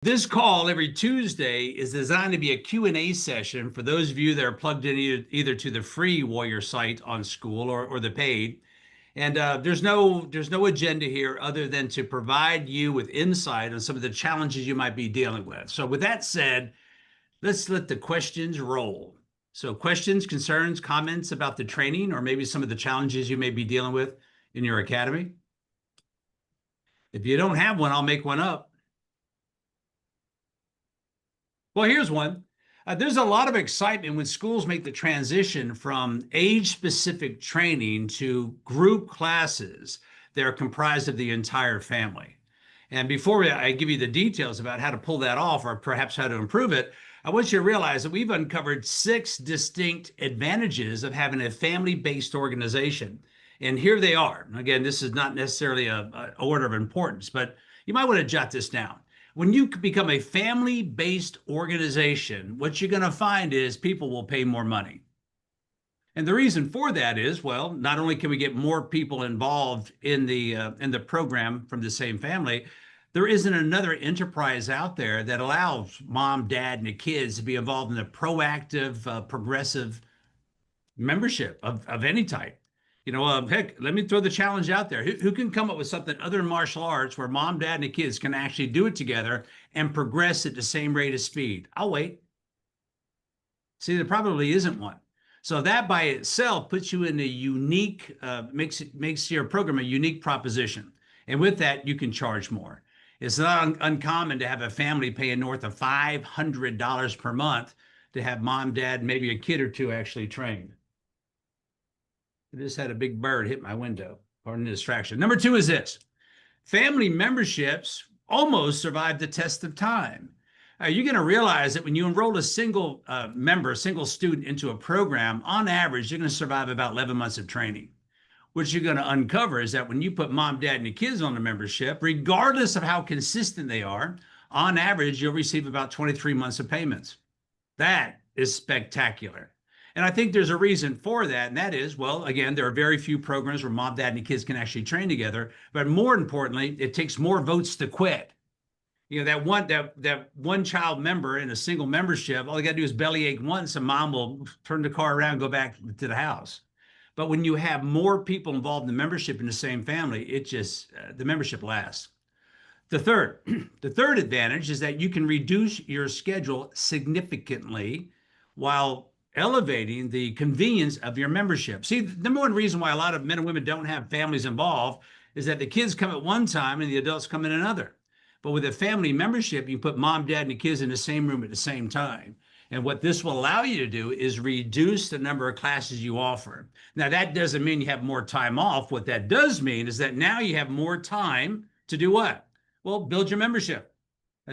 This call every Tuesday is designed to be a Q&A session for those of you that are plugged in either to the free Warrior site on school or the paid. And there's no agenda here other than to provide you with insight on some of the challenges you might be dealing with. So with that said, let's let the questions roll. So questions, concerns, comments about the training or maybe some of the challenges you may be dealing with in your academy. If you don't have one, I'll make one up. Well, here's one. There's a lot of excitement when schools make the transition from age-specific training to group classes that are comprised of the entire family. And before I give you the details about how to pull that off or perhaps how to improve it, I want you to realize that we've uncovered 6 distinct advantages of having a family-based organization. And here they are. Again, this is not necessarily a order of importance, but you might want to jot this down. When you become a family-based organization, what you're going to find is people will pay more money. And the reason for that is, well, not only can we get more people involved in the program from the same family, there isn't another enterprise out there that allows mom, dad, and the kids to be involved in a proactive, progressive membership of any type. Heck, let me throw the challenge out there. Who can come up with something other than martial arts where mom, dad, and the kids can actually do it together and progress at the same rate of speed? I'll wait. See, there probably isn't one. So that by itself puts you in a unique, makes your program a unique proposition. And with that, you can charge more. It's not uncommon to have a family paying north of $500 per month to have mom, dad, maybe a kid or two actually trained. I just had a big bird hit my window. Pardon the distraction. Number 2 is this. Family memberships almost survive the test of time. You're going to realize that when you enroll a single member, a single student into a program, on average, you're going to survive about 11 months of training. What you're going to uncover is that when you put mom, dad, and the kids on the membership, regardless of how consistent they are, on average, you'll receive about 23 months of payments. That is spectacular. And I think there's a reason for that. And that is, well, again, there are very few programs where mom, dad, and the kids can actually train together. But more importantly, it takes more votes to quit. That one child member in a single membership, all you got to do is bellyache once, and mom will turn the car around and go back to the house. But when you have more people involved in the membership in the same family, the membership lasts. The third advantage is that you can reduce your schedule significantly while elevating the convenience of your membership. See, the number one reason why a lot of men and women don't have families involved is that the kids come at one time and the adults come in another. But with a family membership, you put mom, dad, and the kids in the same room at the same time. And what this will allow you to do is reduce the number of classes you offer. Now, that doesn't mean you have more time off. What that does mean is that now you have more time to do what? Well, build your membership,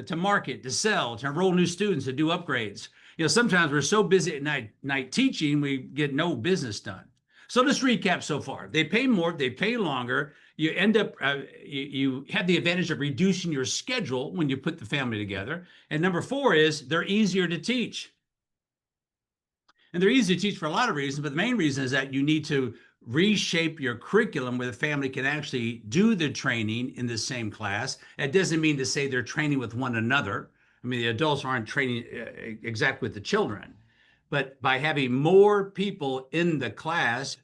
to market, to sell, to enroll new students, to do upgrades. Sometimes we're so busy at night teaching, we get no business done. So let's recap so far. They pay more, they pay longer. You end up, you have the advantage of reducing your schedule when you put the family together. And number 4 is they're easier to teach. And they're easy to teach for a lot of reasons, but the main reason is that you need to reshape your curriculum where the family can actually do the training in the same class. That doesn't mean to say they're training with one another. I mean, the adults aren't training exactly with the children. But by having more people in the class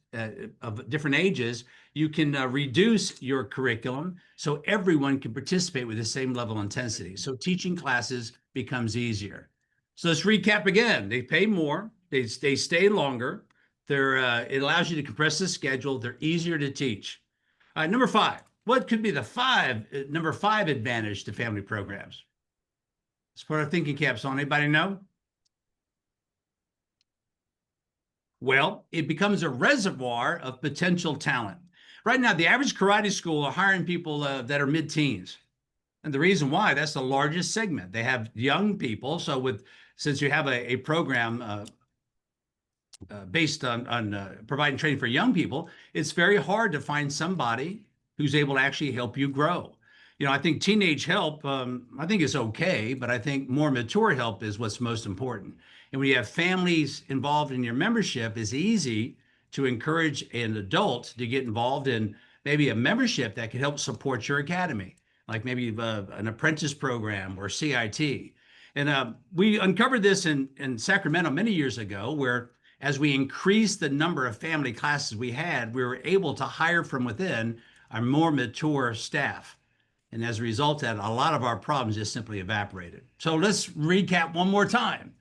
of different ages, you can reduce your curriculum so everyone can participate with the same level of intensity. So teaching classes becomes easier. So let's recap again. They pay more, they stay longer. It allows you to compress the schedule. They're easier to teach. All right, number 5. What could be the number 5 advantage to family programs? Let's put our thinking caps on. Anybody know? Well, it becomes a reservoir of potential talent. Right now, the average karate school are hiring people that are mid-teens. And the reason why, that's the largest segment. They have young people. So since you have a program based on providing training for young people, it's very hard to find somebody who's able to actually help you grow. I think teenage help, I think is okay, but I think more mature help is what's most important. And when you have families involved in your membership, it's easy to encourage an adult to get involved in maybe a membership that can help support your academy. like maybe an apprentice program or CIT. And we uncovered this in Sacramento many years ago, where as we increased the number of family classes we had, we were able to hire from within our more mature staff. And as a result of that, a lot of our problems just simply evaporated. So let's recap one more time.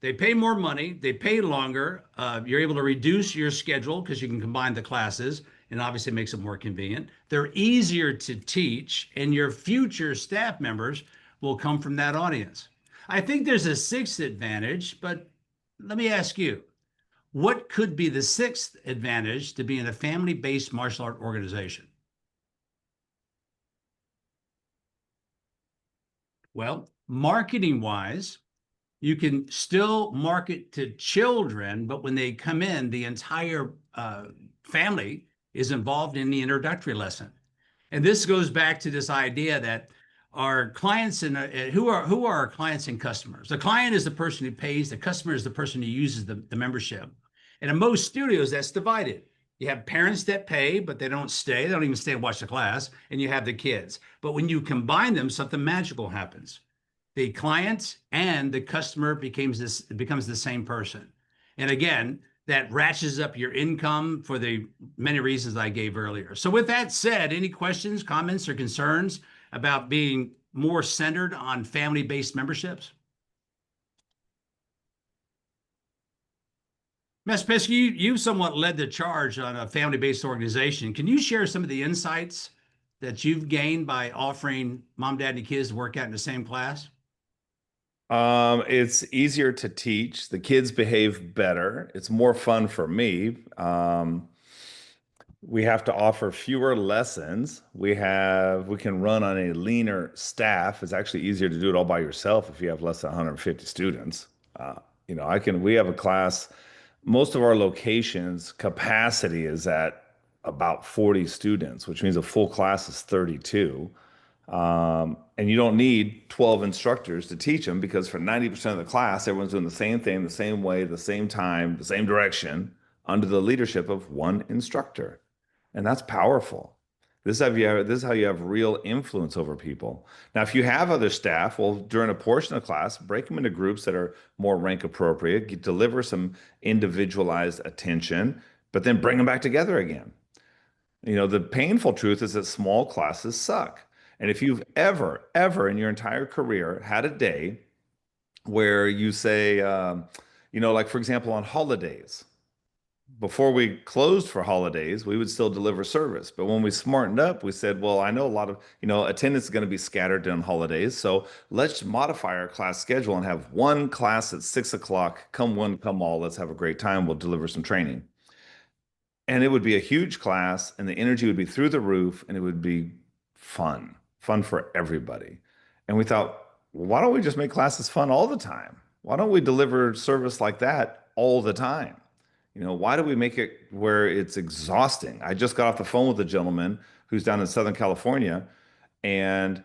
They pay more money, they pay longer. You're able to reduce your schedule because you can combine the classes and obviously makes it more convenient. They're easier to teach, and your future staff members will come from that audience. I think there's a sixth advantage, but let me ask you, what could be the sixth advantage to being a family based martial art organization? Well, marketing wise, you can still market to children, but when they come in, the entire family is involved in the introductory lesson. And this goes back to this idea that our clients and who are our clients and customers? The client is the person who pays, the customer is the person who uses the membership. And in most studios, that's divided. You have parents that pay, but they don't stay. They don't even stay and watch the class. And you have the kids. But when you combine them, something magical happens. The client and the customer becomes the same person. And again, that ratchets up your income for the many reasons I gave earlier. So with that said, any questions, comments, or concerns about being more centered on family-based memberships? Ms. Pesky, you somewhat led the charge on a family-based organization. Can you share some of the insights that you've gained by offering mom, dad, and kids to work out in the same class? It's easier to teach. The kids behave better. It's more fun for me. We have to offer fewer lessons. We can run on a leaner staff. It's actually easier to do it all by yourself if you have less than 150 students. Uh, we have a class, most of our locations capacity is at about 40 students, which means a full class is 32. And you don't need 12 instructors to teach them because for 90% of the class, everyone's doing the same thing, the same way, the same time, the same direction under the leadership of one instructor. And that's powerful. This is how you have real influence over people. Now, if you have other staff, well, during a portion of class, break them into groups that are more rank appropriate, deliver some individualized attention, but then bring them back together again. The painful truth is that small classes suck. And if you've ever in your entire career had a day where you say, like for example, on holidays, before we closed for holidays, we would still deliver service. But when we smartened up, we said, well, I know a lot of, attendance is going to be scattered on holidays. So let's modify our class schedule and have one class at 6 o'clock. Come one, come all. Let's have a great time. We'll deliver some training. And it would be a huge class, and the energy would be through the roof, and it would be fun for everybody. And we thought, well, why don't we just make classes fun all the time? Why don't we deliver service like that all the time? Why do we make it where it's exhausting? I just got off the phone with a gentleman who's down in Southern California, and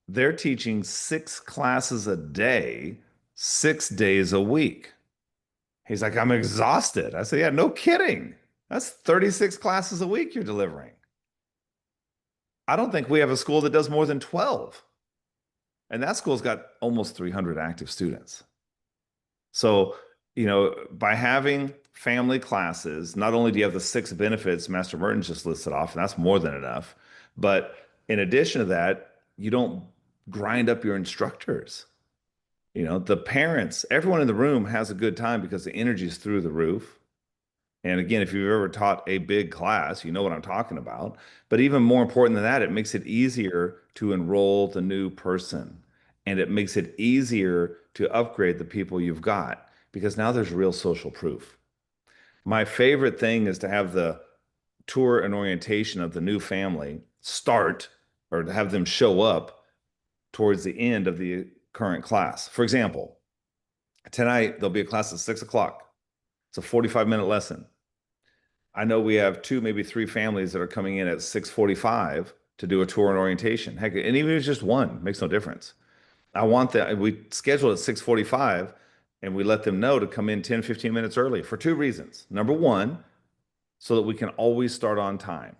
they're teaching 6 classes a day, 6 days a week. He's like, I'm exhausted. I said, yeah, no kidding. That's 36 classes a week you're delivering. I don't think we have a school that does more than 12. And that school's got almost 300 active students. So, by having family classes, not only do you have the 6 benefits Master Merton just listed off, and that's more than enough, but in addition to that, you don't grind up your instructors. The parents, everyone in the room has a good time because the energy is through the roof. And again, if you've ever taught a big class, you know what I'm talking about. But even more important than that, it makes it easier to enroll the new person. And it makes it easier to upgrade the people you've got because now there's real social proof. My favorite thing is to have the tour and orientation of the new family start or to have them show up towards the end of the current class. For example, tonight there'll be a class at 6 o'clock. It's a 45-minute lesson. I know we have two, maybe three families that are coming in at 6:45 to do a tour and orientation. Heck, and even if it's just one, makes no difference. I want that. We schedule at 6:45 and we let them know to come in 10, 15 minutes early for two reasons. Number one, so that we can always start on time.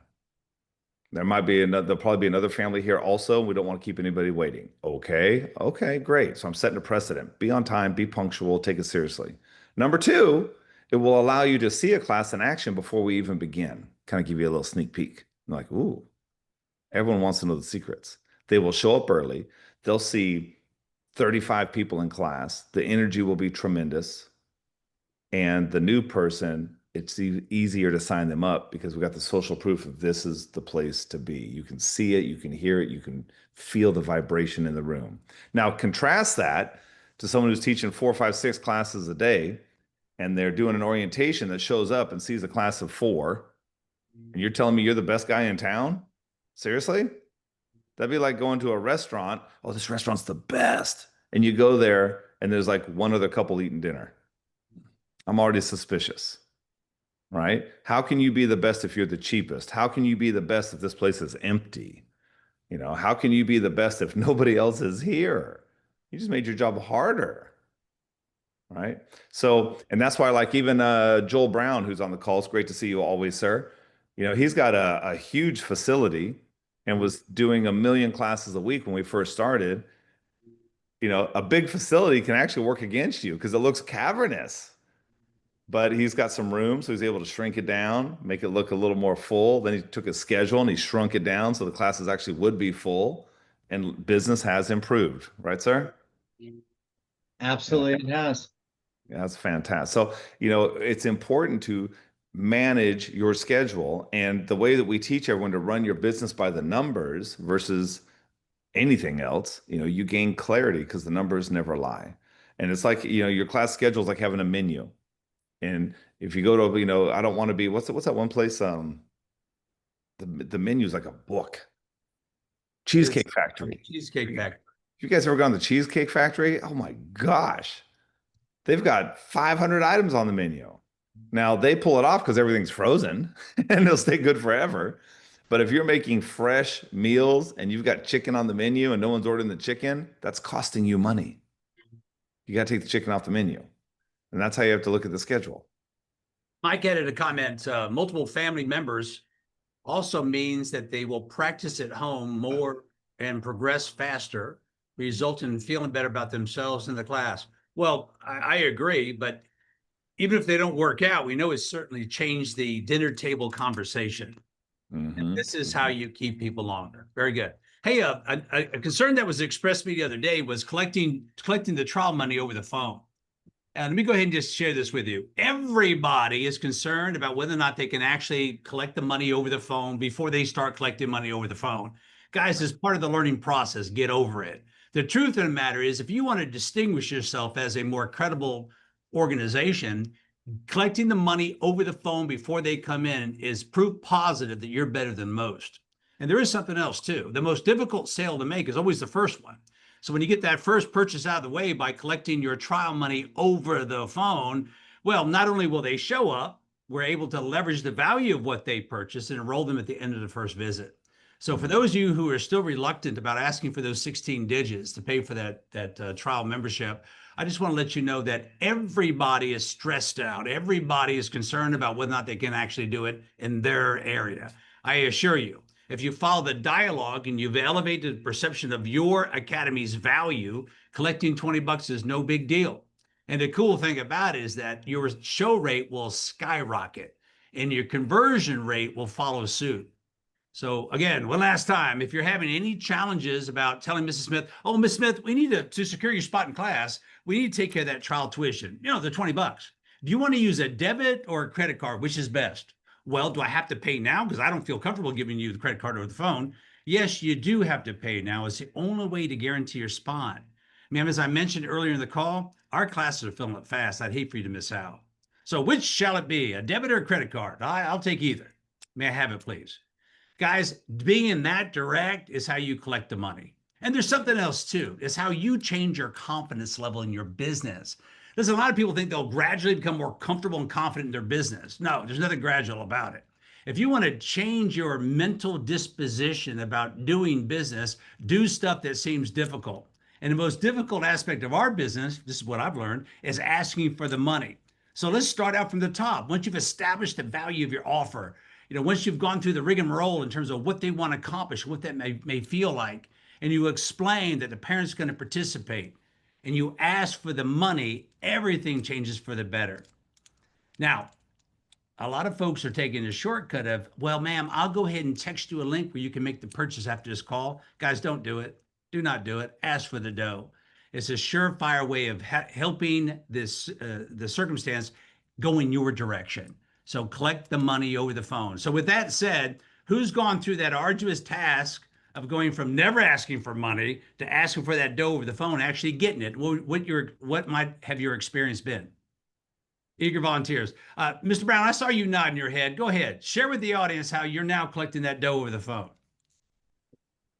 There might be another, there'll probably be another family here also. We don't want to keep anybody waiting. Okay. Okay, great. So I'm setting a precedent. Be on time, be punctual, take it seriously. Number two, it will allow you to see a class in action before we even begin. Kind of give you a little sneak peek. Like, ooh, everyone wants to know the secrets. They will show up early. They'll see 35 people in class. The energy will be tremendous. And the new person, it's easier to sign them up because we got the social proof of this is the place to be. You can see it, you can hear it, you can feel the vibration in the room. Now, contrast that to someone who's teaching 4, 5, 6 classes a day and they're doing an orientation that shows up and sees a class of 4, and you're telling me you're the best guy in town? Seriously? That'd be like going to a restaurant. Oh, this restaurant's the best. And you go there and there's like one other couple eating dinner. I'm already suspicious, right? How can you be the best if you're the cheapest? How can you be the best if this place is empty? How can you be the best if nobody else is here? You just made your job harder, right? So, and that's why, like, even Joel Brown, who's on the call, it's great to see you always, sir. He's got a huge facility and was doing 1 million classes a week when we first started. A big facility can actually work against you because it looks cavernous, but he's got some room, so he's able to shrink it down, make it look a little more full. Then he took his schedule and he shrunk it down so the classes actually would be full, and business has improved, right, sir? Yeah, Absolutely, it has. yeah, that's fantastic. So, it's important to manage your schedule, and the way that we teach everyone to run your business by the numbers versus anything else, you gain clarity because the numbers never lie. And it's like, your class schedule is like having a menu. And if you go to, I don't want to be, what's that one place? The menu is like a book. Cheesecake Factory. Cheesecake Factory. You guys ever gone to Cheesecake Factory? Oh my gosh. They've got 500 items on the menu. Now they pull it off because everything's frozen and they'll stay good forever. But if you're making fresh meals and you've got chicken on the menu and no one's ordering the chicken, that's costing you money. You got to take the chicken off the menu. And that's how you have to look at the schedule. Mike added a comment, multiple family members also means that they will practice at home more and progress faster, resulting in feeling better about themselves in the class. Well, I agree, but even if they don't work out, we know it's certainly changed the dinner table conversation. And this is how you keep people longer. Very good. Hey, a concern that was expressed to me the other day was collecting the trial money over the phone. And let me go ahead and just share this with you. Everybody is concerned about whether or not they can actually collect the money over the phone before they start collecting money over the phone. Guys, as part of the learning process, get over it. The truth of the matter is, if you want to distinguish yourself as a more credible organization, collecting the money over the phone before they come in is proof positive that you're better than most. And there is something else too. The most difficult sale to make is always the first one. So when you get that first purchase out of the way by collecting your trial money over the phone, well, not only will they show up, we're able to leverage the value of what they purchased and enroll them at the end of the first visit. So for those of you who are still reluctant about asking for those 16 digits to pay for that trial membership, I just want to let you know that everybody is stressed out. Everybody is concerned about whether or not they can actually do it in their area. I assure you, if you follow the dialogue and you've elevated the perception of your academy's value, collecting 20 bucks is no big deal. And the cool thing about it is that your show rate will skyrocket and your conversion rate will follow suit. So again, one last time, if you're having any challenges about telling Mrs. Smith, oh, Miss Smith, we need to secure your spot in class, we need to take care of that trial tuition, the 20 bucks. Do you want to use a debit or a credit card? Which is best? Well, do I have to pay now? Because I don't feel comfortable giving you the credit card over the phone. Yes, you do have to pay now. It's the only way to guarantee your spot. Ma'am, as I mentioned earlier in the call, our classes are filling up fast. I'd hate for you to miss out. So which shall it be, a debit or a credit card? I'll take either. May I have it, please? Guys, being that direct is how you collect the money. And there's something else too. It's how you change your confidence level in your business. There's a lot of people think they'll gradually become more comfortable and confident in their business. No, there's nothing gradual about it. If you want to change your mental disposition about doing business, do stuff that seems difficult. And the most difficult aspect of our business, this is what I've learned, is asking for the money. So let's start out from the top. Once you've established the value of your offer, once you've gone through the rigmarole in terms of what they want to accomplish, what that may feel like, and you explain that the parent's going to participate and you ask for the money, everything changes for the better. Now, a lot of folks are taking the shortcut of, well, ma'am, I'll go ahead and text you a link where you can make the purchase after this call. Guys, don't do it. Do not do it. Ask for the dough. It's a surefire way of helping the circumstance go in your direction. So collect the money over the phone. So with that said, who's gone through that arduous task of going from never asking for money to asking for that dough over the phone, actually getting it? What might have your experience been? Eager volunteers. Mr. Brown, I saw you nodding your head. Go ahead. Share with the audience how you're now collecting that dough over the phone.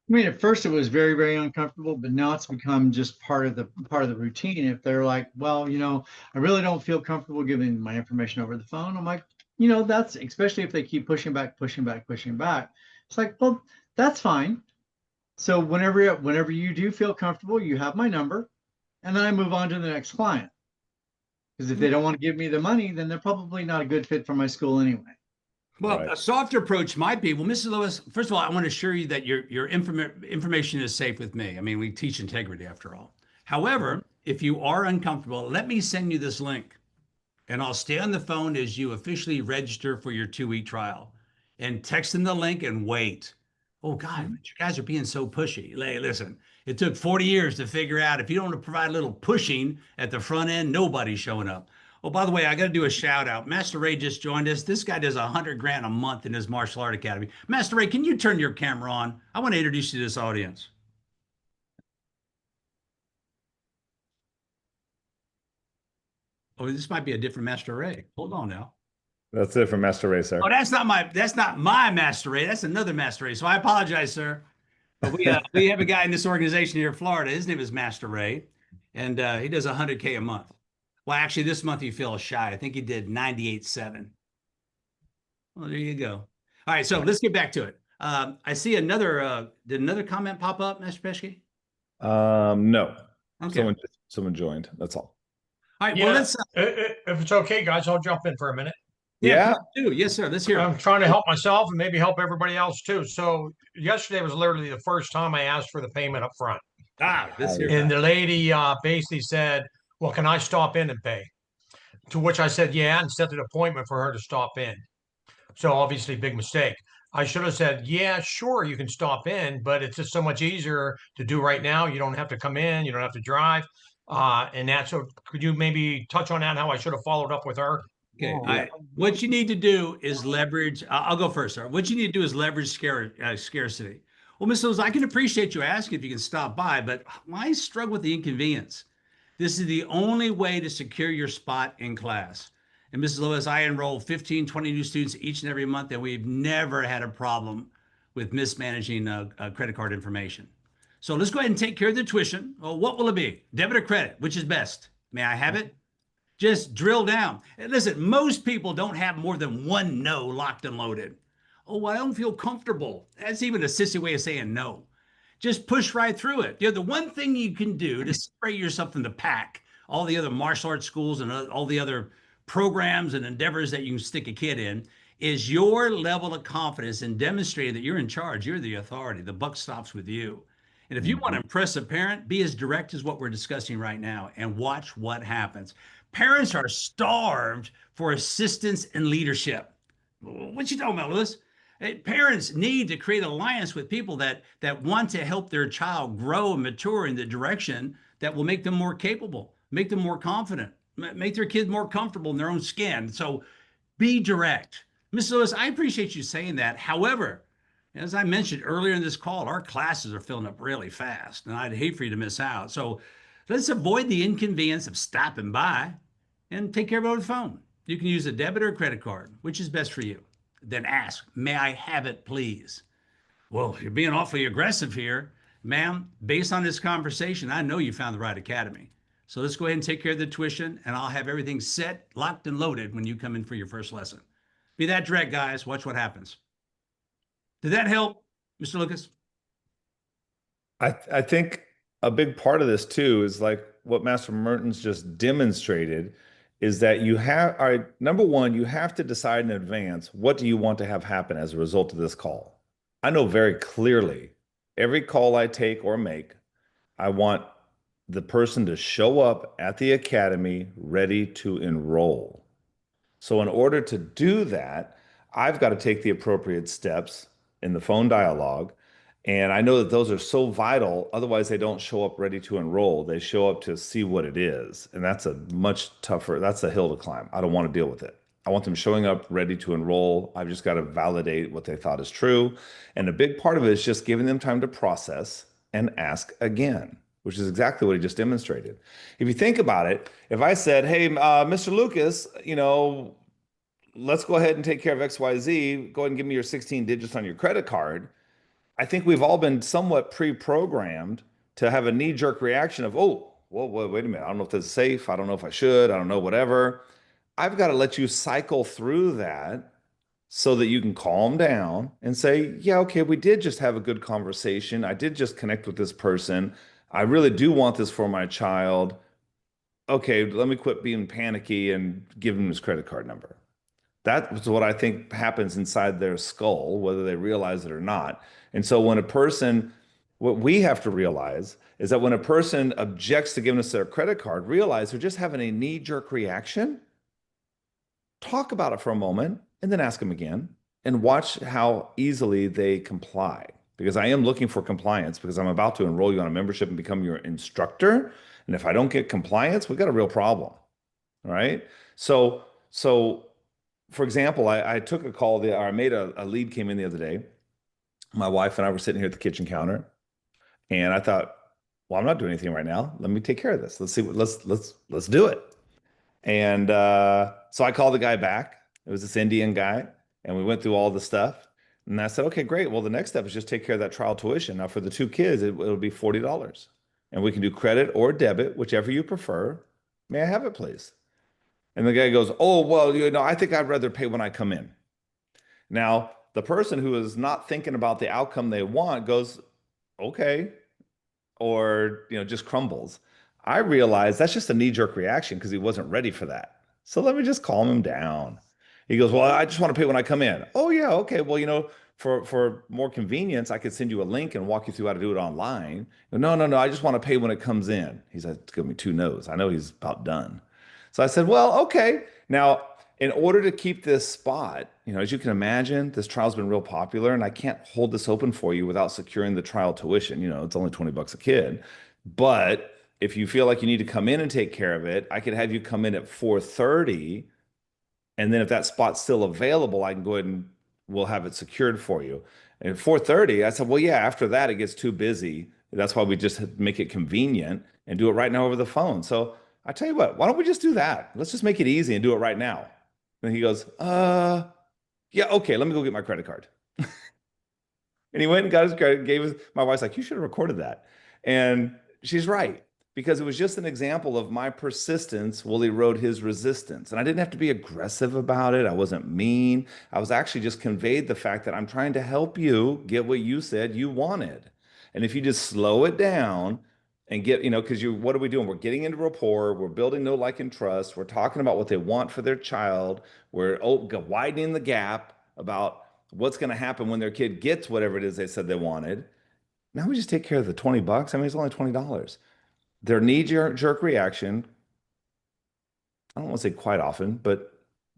I mean, at first it was very, very uncomfortable, but now it's become just part of the routine. If they're like, well, I really don't feel comfortable giving my information over the phone, I'm like, that's, especially if they keep pushing back, pushing back, pushing back. It's like, well, that's fine. So whenever you do feel comfortable, you have my number, and then I move on to the next client. Because if they don't want to give me the money, then they're probably not a good fit for my school anyway. Well, Right. a softer approach might be, well, Mrs. Lewis, first of all, I want to assure you that your information is safe with me. I mean, we teach integrity after all. However, if you are uncomfortable, let me send you this link and I'll stay on the phone as you officially register for your 2-week trial and text them the link and wait. Oh God, you guys are being so pushy. Hey, listen, it took 40 years to figure out if you don't provide a little pushing at the front end, nobody's showing up. Oh, by the way, I got to do a shout out. Master Ray just joined us. This guy does 100 grand a month in his martial art academy. Master Ray, can you turn your camera on? I want to introduce you to this audience. Oh, this might be a different Master Ray. Hold on now. That's it for Master Ray, sir. Oh, that's not my Master Ray. That's another Master Ray. So I apologize, sir. But we have a guy in this organization here in Florida. His name is Master Ray, and he does 100K a month. Well, actually, this month he fell shy. I think he did 98.7. Well, there you go. All right, so let's get back to it. I see did another comment pop up, Master Pesky? No. Okay. Someone joined. That's all. All right, Yeah, well, let's, if it's okay, guys, I'll jump in for a minute. Yeah. please do. Yes, sir. Let's hear it. I'm trying to help myself and maybe help everybody else too. So yesterday was literally the first time I asked for the payment up front. Let's hear it. And the lady basically said, well, can I stop in and pay? To which I said, yeah, and set an appointment for her to stop in. So obviously, big mistake. I should have said, yeah, sure, you can stop in, but it's just so much easier to do right now. You don't have to come in, you don't have to drive. And that's so could you maybe touch on that, how I should have followed up with her? Okay. What you need to do is leverage. I'll go first, sir. What you need to do is leverage scarcity. Well, Ms. Lewis, I can appreciate you asking if you can stop by, but why struggle with the inconvenience? This is the only way to secure your spot in class. And Mrs. Lewis, I enroll 15, 20 new students each and every month, and we've never had a problem with mismanaging credit card information. So let's go ahead and take care of the tuition. Well, what will it be? Debit or credit? Which is best? May I have it? Just drill down. And listen, most people don't have more than one no locked and loaded. Oh, I don't feel comfortable. That's even a sissy way of saying no. Just push right through it. The one thing you can do to separate yourself from the pack, all the other martial arts schools and all the other programs and endeavors that you can stick a kid in, is your level of confidence in demonstrating that you're in charge. You're the authority. The buck stops with you. And if you want to impress a parent, be as direct as what we're discussing right now and watch what happens. Parents are starved for assistance and leadership. What you talking about, Lewis? Parents need to create alliance with people that want to help their child grow and mature in the direction that will make them more capable, make them more confident, make their kids more comfortable in their own skin. So be direct. Ms. Lewis, I appreciate you saying that. However, as I mentioned earlier in this call, our classes are filling up really fast, and I'd hate for you to miss out. So let's avoid the inconvenience of stopping by and take care of it over the phone. You can use a debit or a credit card, which is best for you. Then ask, may I have it, please? Well, you're being awfully aggressive here. Ma'am, based on this conversation, I know you found the right academy. So let's go ahead and take care of the tuition, and I'll have everything set, locked, and loaded when you come in for your first lesson. Be that direct, guys. Watch what happens. Did that help, Mr. Lucas? I think a big part of this too is like what Master Mertens just demonstrated is that you have, all right, number one, you have to decide in advance, what do you want to have happen as a result of this call? I know very clearly every call I take or make, I want the person to show up at the academy ready to enroll. So in order to do that, I've got to take the appropriate steps in the phone dialogue. And I know that those are so vital. Otherwise, they don't show up ready to enroll. They show up to see what it is. And that's a much tougher, that's a hill to climb. I don't want to deal with it. I want them showing up ready to enroll. I've just got to validate what they thought is true. And a big part of it is just giving them time to process and ask again, which is exactly what he just demonstrated. If you think about it, if I said, hey, Mr. Lucas, let's go ahead and take care of XYZ, go ahead and give me your 16 digits on your credit card. I think we've all been somewhat pre-programmed to have a knee-jerk reaction of, oh, well, wait a minute. I don't know if this is safe. I don't know if I should. I don't know, whatever. I've got to let you cycle through that so that you can calm down and say, yeah, okay, we did just have a good conversation. I did just connect with this person. I really do want this for my child. Okay, let me quit being panicky and give him his credit card number. That's what I think happens inside their skull, whether they realize it or not. And so what we have to realize is that when a person objects to giving us their credit card, realize they're just having a knee-jerk reaction. Talk about it for a moment and then ask them again and watch how easily they comply. Because I am looking for compliance because I'm about to enroll you on a membership and become your instructor. And if I don't get compliance, we've got a real problem. All right. So for example, I took a call, I made a lead came in the other day. My wife and I were sitting here at the kitchen counter, and I thought, well, I'm not doing anything right now. Let me take care of this. Let's do it. And so I called the guy back. It was this Indian guy, and we went through all the stuff. And I said, okay, great. Well, the next step is just take care of that trial tuition. Now, for the two kids, it'll be $40. And we can do credit or debit, whichever you prefer. May I have it, please? And the guy goes, oh, well, I think I'd rather pay when I come in. Now, the person who is not thinking about the outcome they want goes, okay, or, just crumbles. I realize that's just a knee-jerk reaction because he wasn't ready for that. So let me just calm him down. He goes, well, I just want to pay when I come in. Oh, yeah, okay. Well, for more convenience, I could send you a link and walk you through how to do it online. No, I just want to pay when it comes in. He said, give me two no's. I know he's about done. So I said, well, okay. Now, in order to keep this spot, as you can imagine, this trial's been real popular, and I can't hold this open for you without securing the trial tuition. It's only $20 a kid. But if you feel like you need to come in and take care of it, I could have you come in at 4:30, and then if that spot's still available, I can go ahead and we'll have it secured for you. And at 4:30, I said, well, yeah, after that, it gets too busy. That's why we just make it convenient and do it right now over the phone. So I tell you what, why don't we just do that? Let's just make it easy and do it right now. And he goes, yeah, okay, let me go get my credit card. And he went and got his credit, my wife's like, you should have recorded that. And she's right, because it was just an example of my persistence will erode his resistance. And I didn't have to be aggressive about it. I wasn't mean. I was actually just conveyed the fact that I'm trying to help you get what you said you wanted. And if you just slow it down and get, because what are we doing? We're getting into rapport. We're building know, like, and trust. We're talking about what they want for their child. We're widening the gap about what's going to happen when their kid gets whatever it is they said they wanted. Now we just take care of the $20. I mean, it's only $20. Their knee-jerk reaction, I don't want to say quite often, but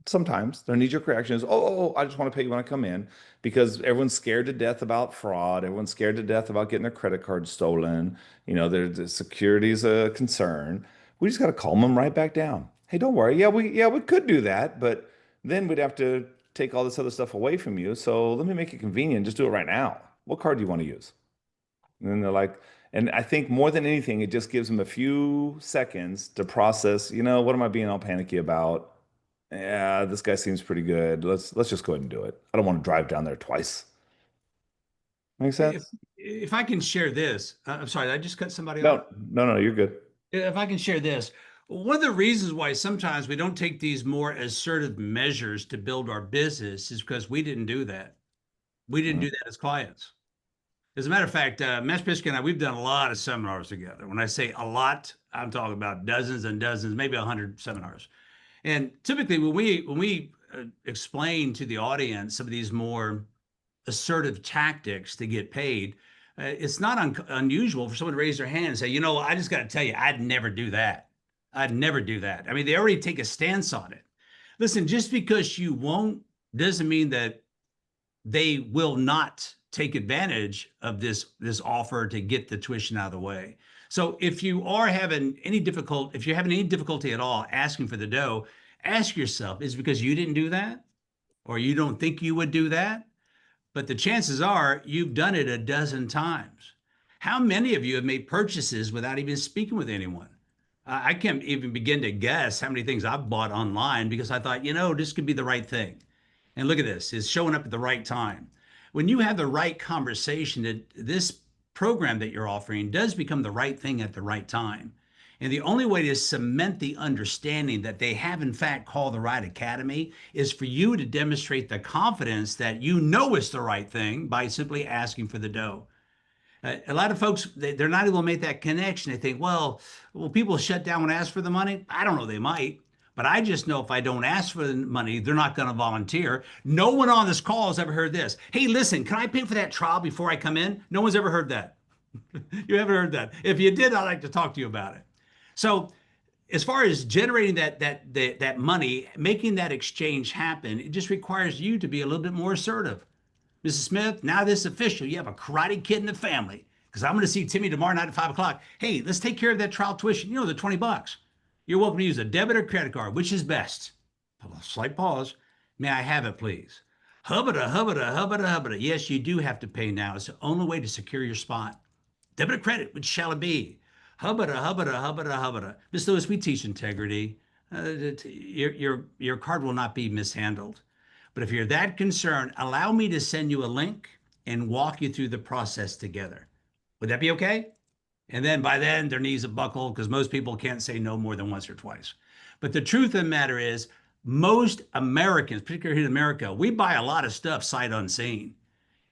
sometimes their knee-jerk reaction is, oh, I just want to pay you when I come in, because everyone's scared to death about fraud. Everyone's scared to death about getting their credit card stolen. The security is a concern. We just got to calm them right back down. Hey, don't worry. Yeah, we could do that, but then we'd have to take all this other stuff away from you. So let me make it convenient. Just do it right now. What card do you want to use? And then they're like, and I think more than anything, it just gives them a few seconds to process, what am I being all panicky about? Yeah, this guy seems pretty good. Let's just go ahead and do it. I don't want to drive down there twice. Make sense? If I can share this, I'm sorry, did I just cut somebody No, off? no, you're good. If I can share this, one of the reasons why sometimes we don't take these more assertive measures to build our business is because we didn't do that. We didn't do that as clients. As a matter of fact, Matt Piskin and I, we've done a lot of seminars together. When I say a lot, I'm talking about dozens and dozens, maybe 100 seminars. And typically, when we explain to the audience some of these more assertive tactics to get paid, it's not unusual for someone to raise their hand and say, you know, I just got to tell you, I'd never do that. I'd never do that. I mean, they already take a stance on it. Listen, just because you won't doesn't mean that they will not take advantage of this offer to get the tuition out of the way. So if you are having any difficult, if you're having any difficulty at all asking for the dough, ask yourself, is it because you didn't do that? Or you don't think you would do that? But the chances are you've done it a dozen times. How many of you have made purchases without even speaking with anyone? I can't even begin to guess how many things I've bought online because I thought, you know, this could be the right thing. And look at this, it's showing up at the right time. When you have the right conversation, this program that you're offering does become the right thing at the right time. And the only way to cement the understanding that they have, in fact, called the right academy is for you to demonstrate the confidence that you know it's the right thing by simply asking for the dough. A lot of folks, they're not able to make that connection. They think, well, will people shut down when I ask for the money? I don't know, they might. But I just know if I don't ask for the money, they're not going to volunteer. No one on this call has ever heard this. Hey, listen, can I pay for that trial before I come in? No one's ever heard that. You haven't heard that. If you did, I'd like to talk to you about it. So as far as generating that money, making that exchange happen, it just requires you to be a little bit more assertive. Mrs. Smith, now this is official. You have a karate kid in the family because I'm going to see Timmy tomorrow night at 5 o'clock. Hey, let's take care of that trial tuition. You know, the 20 bucks. You're welcome to use a debit or credit card. Which is best? A slight pause. May I have it, please? Hubbada, hubbada, hubbada, hubbada. Yes, you do have to pay now. It's the only way to secure your spot. Debit or credit, which shall it be? Hubbada, hubbada, hubbada, hubbada. Miss Lewis, we teach integrity. Your card will not be mishandled. But if you're that concerned, allow me to send you a link and walk you through the process together. Would that be okay? And then by then, their knees have buckled because most people can't say no more than once or twice. But the truth of the matter is, most Americans, particularly in America, we buy a lot of stuff sight unseen.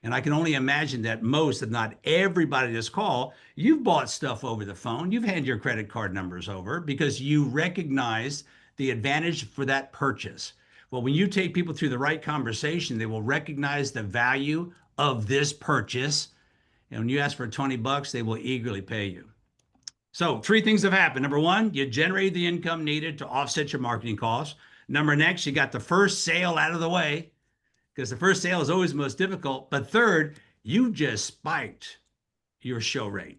And I can only imagine that most, if not everybody this call, you've bought stuff over the phone. You've handed your credit card numbers over because you recognize the advantage for that purchase. Well, when you take people through the right conversation, they will recognize the value of this purchase. And when you ask for 20 bucks, they will eagerly pay you. So 3 things have happened. Number 1, you generated the income needed to offset your marketing costs. Next, you got the first sale out of the way because the first sale is always the most difficult. But third, you just spiked your show rate.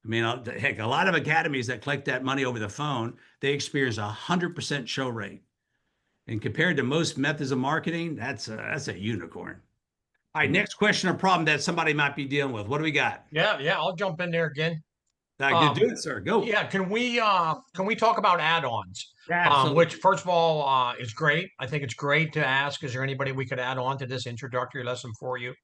I mean, heck, a lot of academies that collect that money over the phone, they experience 100% show rate. And compared to most methods of marketing, that's a unicorn. All right, next question or problem that somebody might be dealing with. What do we got? Yeah, I'll jump in there again. Do it, sir. Go. Yeah, can we talk about add-ons? Absolutely. Which first of all is great. I think it's great to ask, is there anybody we could add on to this introductory lesson for you?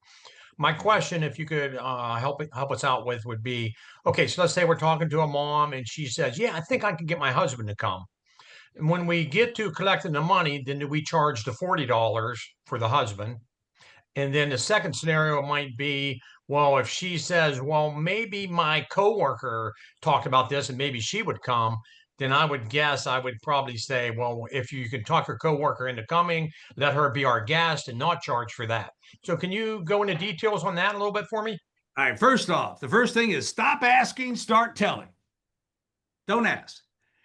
My question, if you could help us out with, would be, okay, so let's say we're talking to a mom and she says, yeah, I think I can get my husband to come. And when we get to collecting the money, then do we charge the $40 for the husband? And then the second scenario might be, well, if she says, well, maybe my coworker talked about this and maybe she would come, then I would guess I would probably say, well, if you can talk your coworker into coming, let her be our guest and not charge for that. So can you go into details on that a little bit for me? All right, first off, the first thing is stop asking, start telling. Don't ask.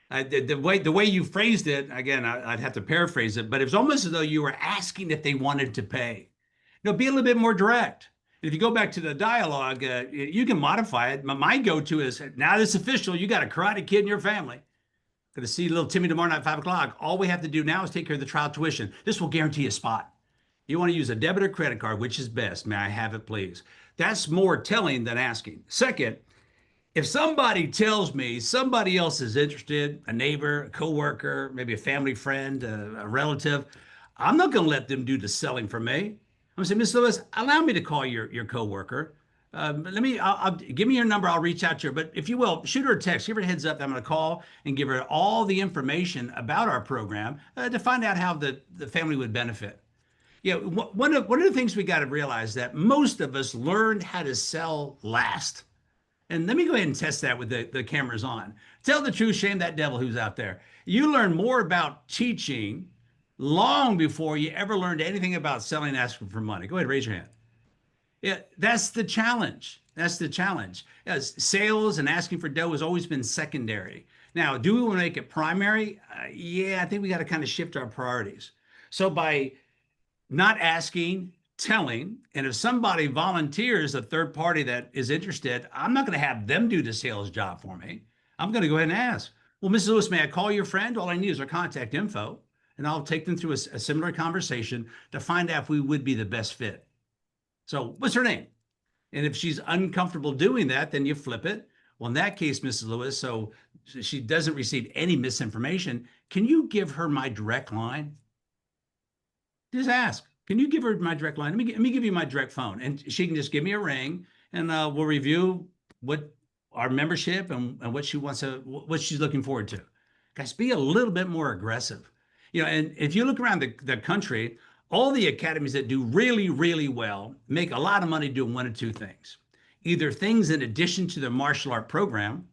The way you phrased it, again, I'd have to paraphrase it, but it was almost as though you were asking if they wanted to pay. Be a little bit more direct. If you go back to the dialogue, you can modify it. My go-to is, now this is official. You got a karate kid in your family. Going to see little Timmy tomorrow night at 5 o'clock. All we have to do now is take care of the trial tuition. This will guarantee a spot. You want to use a debit or credit card, which is best. May I have it, please? That's more telling than asking. Second, if somebody tells me somebody else is interested, a neighbor, a coworker, maybe a family friend, a relative, I'm not going to let them do the selling for me. I'm going to say, Miss Lewis, allow me to call your coworker. I'll give me your number. I'll reach out to her. But if you will, shoot her a text, give her a heads up. I'm going to call and give her all the information about our program to find out how the family would benefit. Yeah, one of the things we got to realize that most of us learned how to sell last. And let me go ahead and test that with the cameras on. Tell the truth, shame that devil who's out there. You learn more about teaching long before you ever learned anything about selling and asking for money. Go ahead, raise your hand. Yeah, that's the challenge. That's the challenge. Yes, sales and asking for dough has always been secondary. Now, do we want to make it primary? Yeah, I think we got to kind of shift our priorities. So by not asking, telling, and if somebody volunteers a third party that is interested, I'm not going to have them do the sales job for me. I'm going to go ahead and ask, well, Mrs. Lewis, may I call your friend? All I need is her contact info, and I'll take them through a similar conversation to find out if we would be the best fit. So, what's her name? And if she's uncomfortable doing that, then you flip it. Well, in that case, Mrs. Lewis, so she doesn't receive any misinformation, can you give her my direct line? Just ask, can you give her my direct line? Let me give you my direct phone. And she can just give me a ring and we'll review what our membership and what she wants to, what she's looking forward to. Guys, be a little bit more aggressive. You know, and if you look around the country, all the academies that do really, really well make a lot of money doing one of two things. Either things in addition to the martial art program,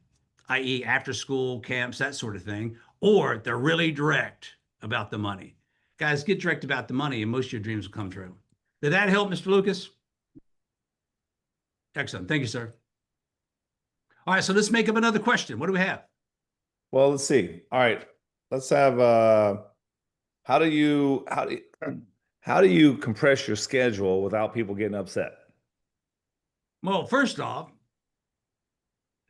i.e. after school camps, that sort of thing, or they're really direct about the money. Guys, get direct about the money and most of your dreams will come true. Did that help, Mr. Lucas? Excellent. Thank you, sir. All right, so let's make up another question. What do we have? Well, let's see. All right. Let's have how do you compress your schedule without people getting upset? Well, first off,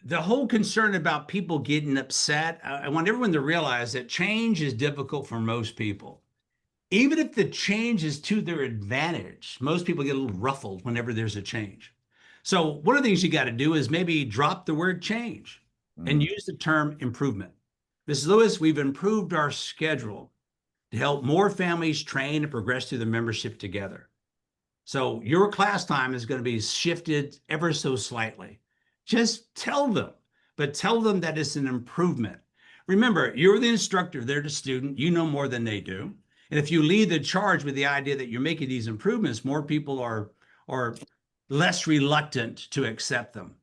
the whole concern about people getting upset, I want everyone to realize that change is difficult for most people. Even if the change is to their advantage, most people get a little ruffled whenever there's a change. So one of the things you got to do is maybe drop the word change and use the term improvement. Mrs. Lewis, we've improved our schedule to help more families train and progress through the membership together. So your class time is going to be shifted ever so slightly. Just tell them, but tell them that it's an improvement. Remember, you're the instructor, they're the student, you know more than they do. And if you lead the charge with the idea that you're making these improvements, more people are less reluctant to accept them.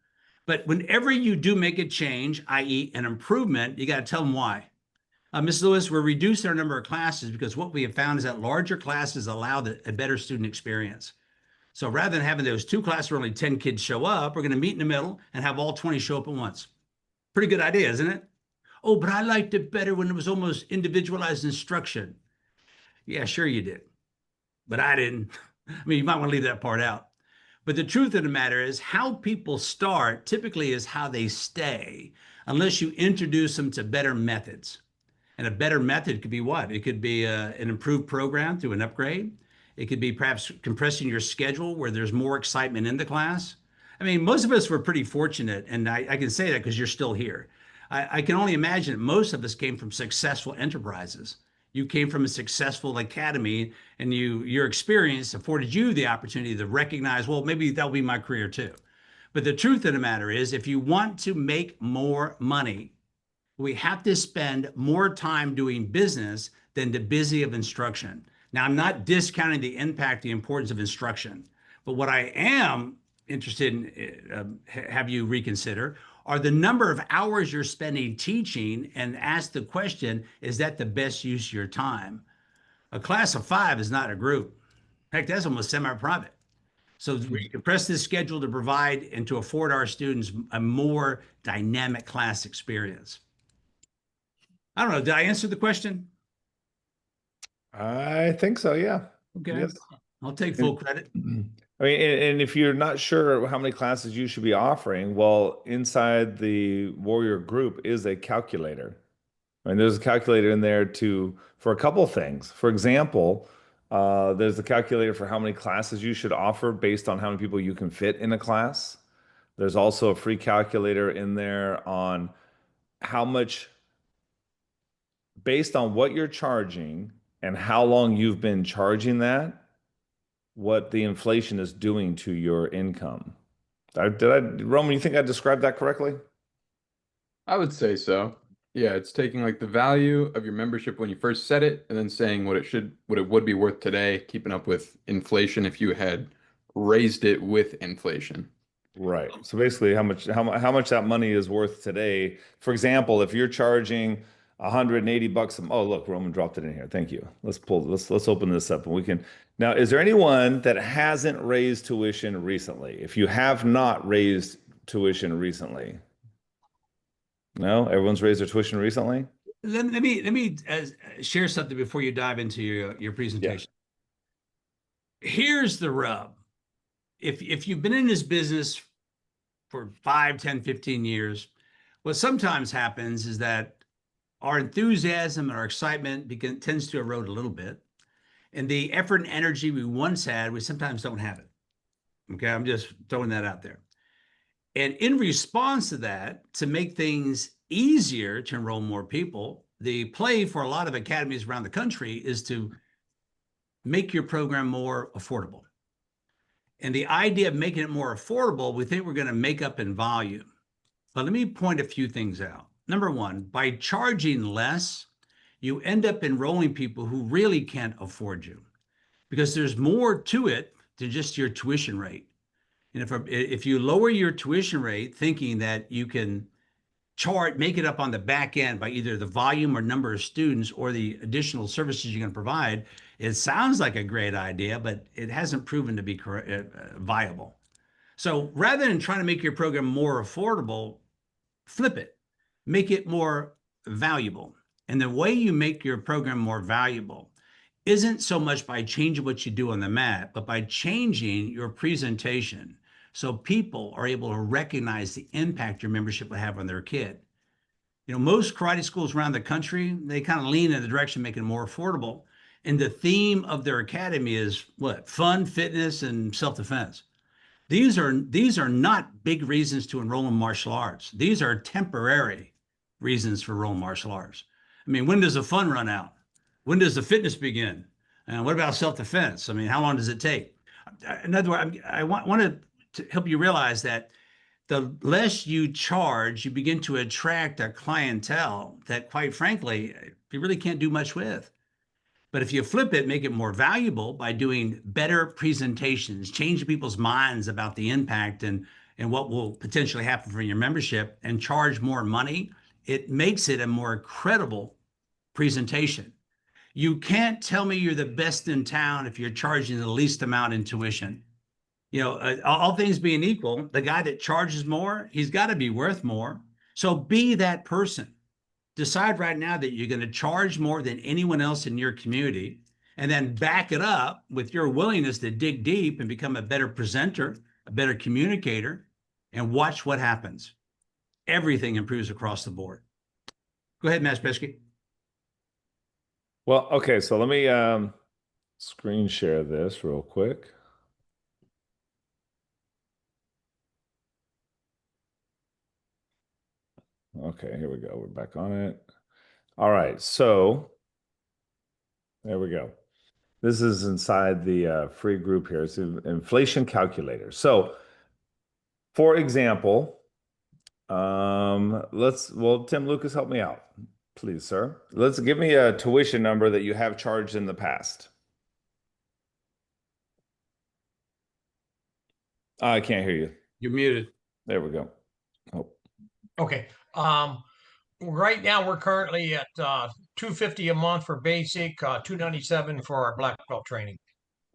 But whenever you do make a change, i.e. an improvement, you got to tell them why. Ms. Lewis, we're reducing our number of classes because what we have found is that larger classes allow a better student experience. So rather than having those two classes where only 10 kids show up, we're going to meet in the middle and have all 20 show up at once. Pretty good idea, isn't it? Oh, but I liked it better when it was almost individualized instruction. Yeah, sure you did, but I didn't. I mean, you might want to leave that part out. But the truth of the matter is how people start typically is how they stay, unless you introduce them to better methods. And a better method could be what? It could be an improved program through an upgrade. It could be perhaps compressing your schedule where there's more excitement in the class. I mean, most of us were pretty fortunate, and I can say that because you're still here. I can only imagine that most of us came from successful enterprises. You came from a successful academy, and your experience afforded you the opportunity to recognize, well, maybe that'll be my career too. But the truth of the matter is, if you want to make more money, we have to spend more time doing business than the busy of instruction. Now, I'm not discounting the impact, the importance of instruction, but what I am interested in have you reconsider are the number of hours you're spending teaching and ask the question, is that the best use of your time? A class of 5 is not a group. Heck, that's almost semi-private. So we compress this schedule to provide and to afford our students a more dynamic class experience. I don't know. Did I answer the question? I think so, yeah. Okay. Yes. I'll take full credit. I mean, and if you're not sure how many classes you should be offering, well, inside the Warrior group is a calculator. I mean, there's a calculator in there for a couple of things. For example, there's a calculator for how many classes you should offer based on how many people you can fit in a class. There's also a free calculator in there on how much, based on what you're charging and how long you've been charging that, what the inflation is doing to your income. Roman, you think I described that correctly? I would say so. Yeah, it's taking like the value of your membership when you first set it and then saying what it would be worth today, keeping up with inflation if you had raised it with inflation. Right. So basically, how much that money is worth today. For example, if you're charging 180 bucks oh, look, Roman dropped it in here. Thank you. Let's open this up and we can now, is there anyone that hasn't raised tuition recently? If you have not raised tuition recently, no, everyone's raised their tuition recently? Let me share something before you dive into your Yeah. presentation. Here's the rub. If you've been in this business for 5, 10, 15 years, what sometimes happens is that our enthusiasm and our excitement tends to erode a little bit. And the effort and energy we once had, we sometimes don't have it. Okay, I'm just throwing that out there. And in response to that, to make things easier to enroll more people, the play for a lot of academies around the country is to make your program more affordable. And the idea of making it more affordable, we think we're going to make up in volume. But let me point a few things out. Number one, by charging less, you end up enrolling people who really can't afford you because there's more to it than just your tuition rate. And if you lower your tuition rate thinking that you can make it up on the back end by either the volume or number of students or the additional services you're going to provide, it sounds like a great idea, but it hasn't proven to be viable. So rather than trying to make your program more affordable, flip it, make it more valuable. And the way you make your program more valuable isn't so much by changing what you do on the mat, but by changing your presentation so people are able to recognize the impact your membership will have on their kid. You know, most karate schools around the country, they kind of lean in the direction of making it more affordable. And the theme of their academy is what? Fun, fitness, and self-defense. These are not big reasons to enroll in martial arts. These are temporary reasons for enroll in martial arts. I mean, when does the fun run out? When does the fitness begin? And what about self-defense? I mean, how long does it take? In other words, I want to help you realize that the less you charge, you begin to attract a clientele that, quite frankly, you really can't do much with. But if you flip it, make it more valuable by doing better presentations, change people's minds about the impact and what will potentially happen for your membership and charge more money, it makes it a more credible presentation. You can't tell me you're the best in town if you're charging the least amount in tuition. You know, all things being equal, the guy that charges more, he's got to be worth more. So be that person. Decide right now that you're going to charge more than anyone else in your community, and then back it up with your willingness to dig deep and become a better presenter, a better communicator, and watch what happens. Everything improves across the board. Go ahead, Matt Pesky. Well, okay, so let me screen share this real quick. Okay, here we go. We're back on it. All right, so there we go. This is inside the free group here. It's an inflation calculator. So, for example, Tim Lucas, help me out, please, sir. Let's give me a tuition number that you have charged in the past. I can't hear you. You're muted. There we go. Oh, Okay. Right now we're currently at $250 a month for basic, $297 for our black belt training.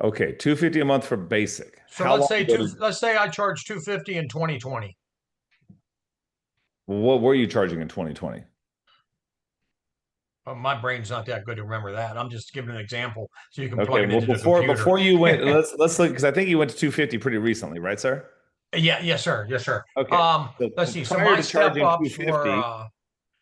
okay, $250 a month for basic. So How let's long say ago let's say I charge $250 in 2020. what were you charging in 2020? My brain's not that good to remember that. I'm just giving an example so you can plug Okay, it well, into the computer. before you went, let's look because I think you went to 250 pretty recently, right, sir? Yeah, yes, sir. Yes, sir. Okay. So Let's see. So prior my to step charging ups 250, were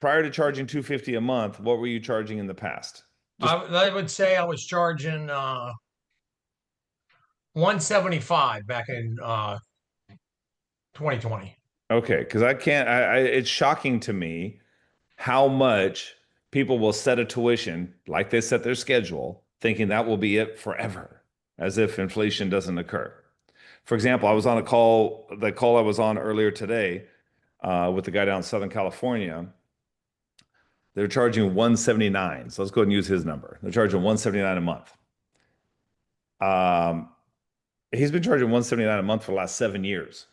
prior to charging 250 a month, what were you charging in the past? I would say I was charging 175 back in 2020. Okay, because I can't. It's shocking to me how much people will set a tuition like they set their schedule, thinking that will be it forever, as if inflation doesn't occur. For example, I was on the call I was on earlier today with the guy down in Southern California. They're charging 179. So let's go ahead and use his number. They're charging 179 a month. He's been charging 179 a month for the last 7 years.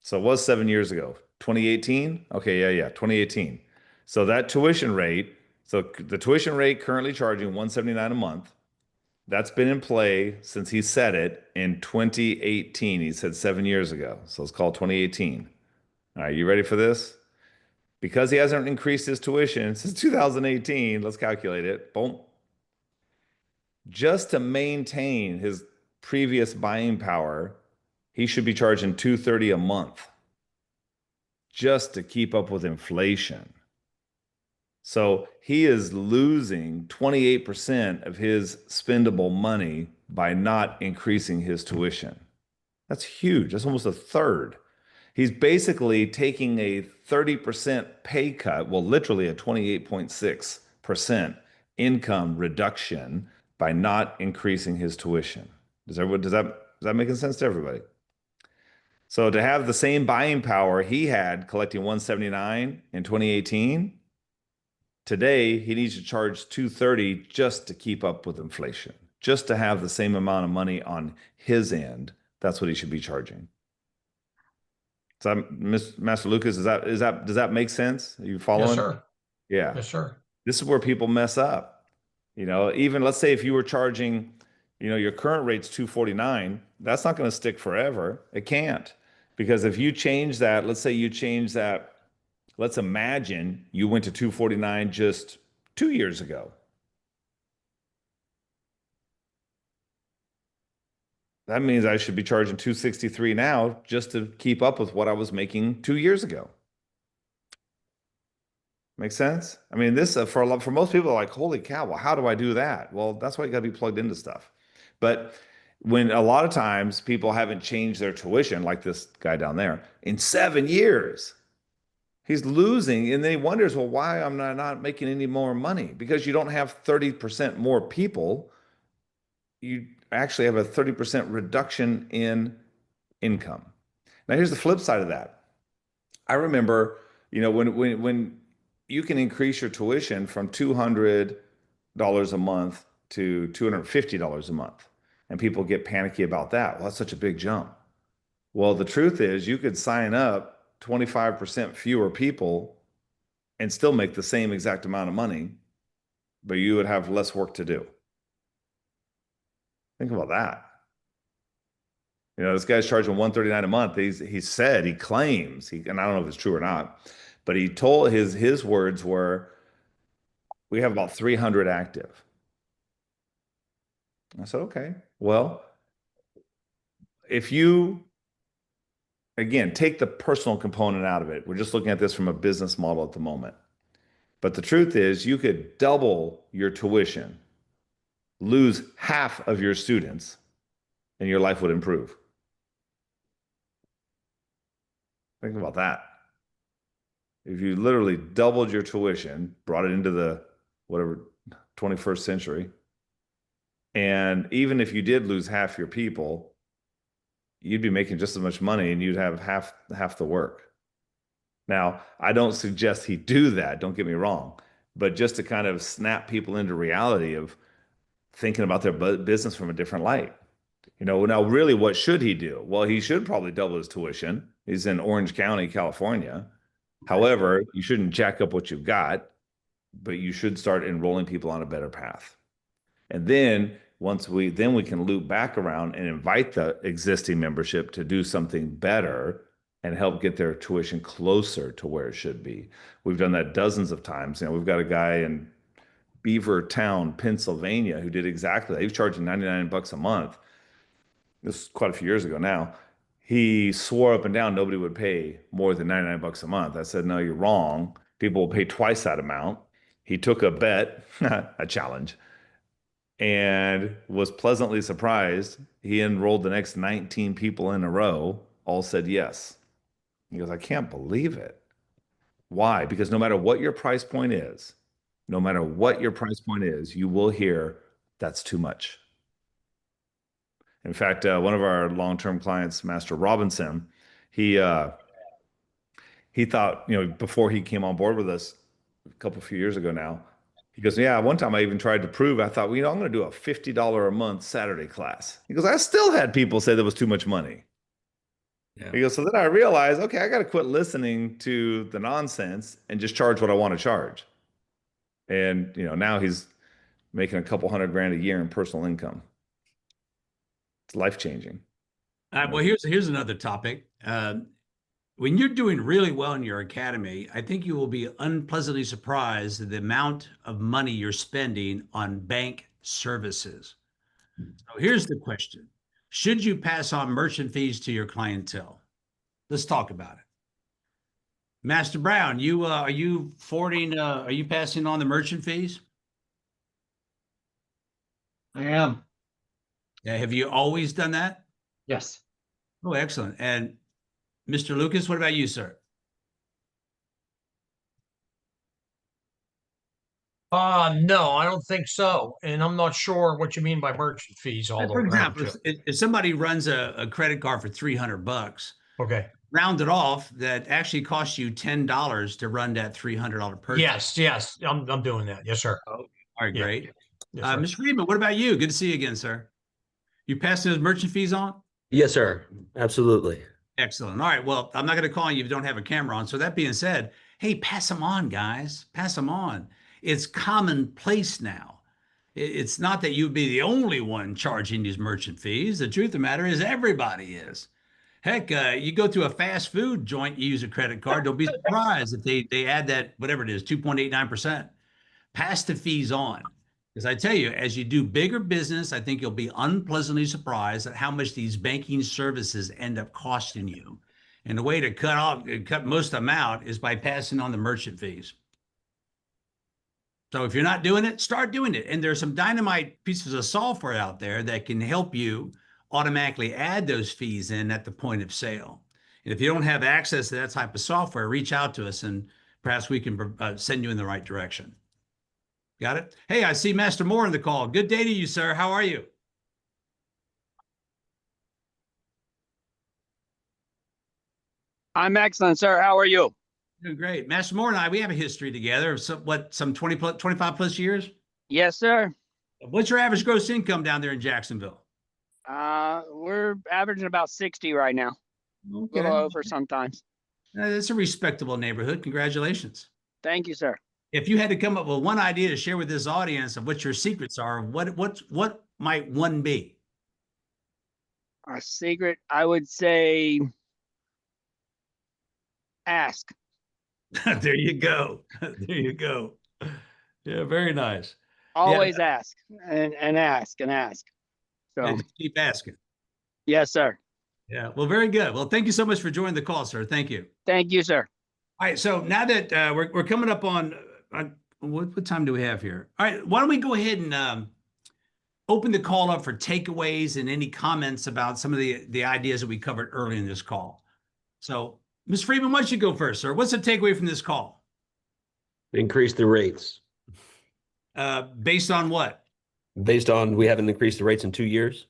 So it was 7 years ago. 2018? Okay, yeah, 2018. So that tuition rate, so the tuition rate currently charging 179 a month, that's been in play since he said it in 2018. He said 7 years ago. So it's called 2018. All right, you ready for this? Because he hasn't increased his tuition since 2018, let's calculate it. Boom. Just to maintain his previous buying power, he should be charging 230 a month just to keep up with inflation. So he is losing 28% of his spendable money by not increasing his tuition. That's huge. That's almost a third. He's basically taking a 30% pay cut, well, literally a 28.6% income reduction by not increasing his tuition. Does that make sense to everybody? So to have the same buying power he had collecting 179 in 2018, today he needs to charge 230 just to keep up with inflation, just to have the same amount of money on his end. That's what he should be charging. So, Master Lucas, does that make sense? Are you Yes, following? sir. Yeah. Yes, sir. This is where people mess up. Even let's say if you were charging, your current rate's 249, that's not going to stick forever. It can't. Because if you change that, let's say you change that, let's imagine you went to 249 just 2 years ago. That means I should be charging 263 now just to keep up with what I was making 2 years ago. Make sense? I mean, this for most people are like, holy cow, well, how do I do that? Well, that's why you got to be plugged into stuff. But when a lot of times people haven't changed their tuition, like this guy down there, in 7 years, he's losing, and then he wonders, well, why am I not making any more money? Because you don't have 30% more people. You actually have a 30% reduction in income. Now, here's the flip side of that. I remember, when you can increase your tuition from $200 a month to $250 a month, and people get panicky about that. Well, that's such a big jump. Well, the truth is, you could sign up 25% fewer people and still make the same exact amount of money, but you would have less work to do. Think about that. This guy's charging 139 a month. He claims, and I don't know if it's true or not, but he told his words were, we have about 300 active. I said, okay, well, if you, again, take the personal component out of it, we're just looking at this from a business model at the moment. But the truth is, you could double your tuition, lose half of your students, and your life would improve. Think about that. If you literally doubled your tuition, brought it into the whatever 21st century, and even if you did lose half your people, you'd be making just as much money and you'd have half the work. Now, I don't suggest he do that, don't get me wrong, but just to kind of snap people into reality of thinking about their business from a different light. Now really what should he do? Well, he should probably double his tuition. He's in Orange County, California. However, you shouldn't jack up what you've got, but you should start enrolling people on a better path. And then we can loop back around and invite the existing membership to do something better and help get their tuition closer to where it should be. We've done that dozens of times. We've got a guy in Beavertown, Pennsylvania, who did exactly that. He was charging 99 bucks a month. This is quite a few years ago now. He swore up and down nobody would pay more than 99 bucks a month. I said, no, you're wrong. People will pay twice that amount. He took a bet, a challenge, and was pleasantly surprised. He enrolled the next 19 people in a row, all said yes. He goes, I can't believe it. Why? Because no matter what your price point is, you will hear that's too much. In fact, one of our long-term clients, Master Robinson, he thought, before he came on board with us a few years ago now, he goes, yeah, one time I even tried to prove, I thought, well, I'm going to do a $50 a month Saturday class. He goes, I still had people say that was too much money. Yeah. He goes, so then I realized, okay, I got to quit listening to the nonsense and just charge what I want to charge. And, now he's making a couple $100,000 a year in personal income. It's life changing. Well, here's another topic. When you're doing really well in your academy, I think you will be unpleasantly surprised at the amount of money you're spending on bank services. So here's the question. Should you pass on merchant fees to your clientele? Let's talk about it. Master Brown, are you passing on the merchant fees? I am. Have you always done that? Yes. Oh, excellent. And Mr. Lucas, what about you, sir? No, I don't think so. And I'm not sure what you mean by merchant fees, although For round example, trip. if somebody runs a credit card for $300, Okay. round it off, that actually costs you $10 to run that $300 purchase. Yes, I'm doing that. Yes, sir. Oh, all right, Yeah. great. Yes, sir. Mr. Friedman, what about you? Good to see you again, sir. You passing those merchant fees on? Yes, sir. Absolutely. Excellent. All right. Well, I'm not going to call you if you don't have a camera on. So that being said, hey, pass them on, guys. Pass them on. It's commonplace now. It's not that you'd be the only one charging these merchant fees. The truth of the matter is everybody is. Heck, you go to a fast food joint, you use a credit card. Don't be surprised if they add that, whatever it is, 2.89%. Pass the fees on. Because I tell you, as you do bigger business, I think you'll be unpleasantly surprised at how much these banking services end up costing you. And the way to cut most of them out is by passing on the merchant fees. So if you're not doing it, start doing it. And there's some dynamite pieces of software out there that can help you automatically add those fees in at the point of sale. And if you don't have access to that type of software, reach out to us and perhaps we can send you in the right direction. Got it? Hey, I see Master Moore in the call. Good day to you, sir. How are you? I'm excellent, sir. How are you? Doing great. Master Moore and I, we have a history together of some 25 plus years? Yes, sir. What's your average gross income down there in Jacksonville? We're averaging about 60 right now. Okay. A little over sometimes. That's a respectable neighborhood. Congratulations. Thank you, sir. If you had to come up with one idea to share with this audience of what your secrets are, what might one be? A secret, I would say, ask. There you go. There you go. Yeah, very nice. Always ask and ask and ask. So And keep asking. yes, sir. Yeah. Well, very good. Well, thank you so much for joining the call, sir. Thank you. Thank you, sir. All right. So now that we're coming up on what time do we have here? All right. Why don't we go ahead and open the call up for takeaways and any comments about some of the ideas that we covered early in this call. So, Ms. Friedman, why don't you go first, sir? What's the takeaway from this call? Increase the rates. Based on what? Based on we haven't increased the rates in 2 years.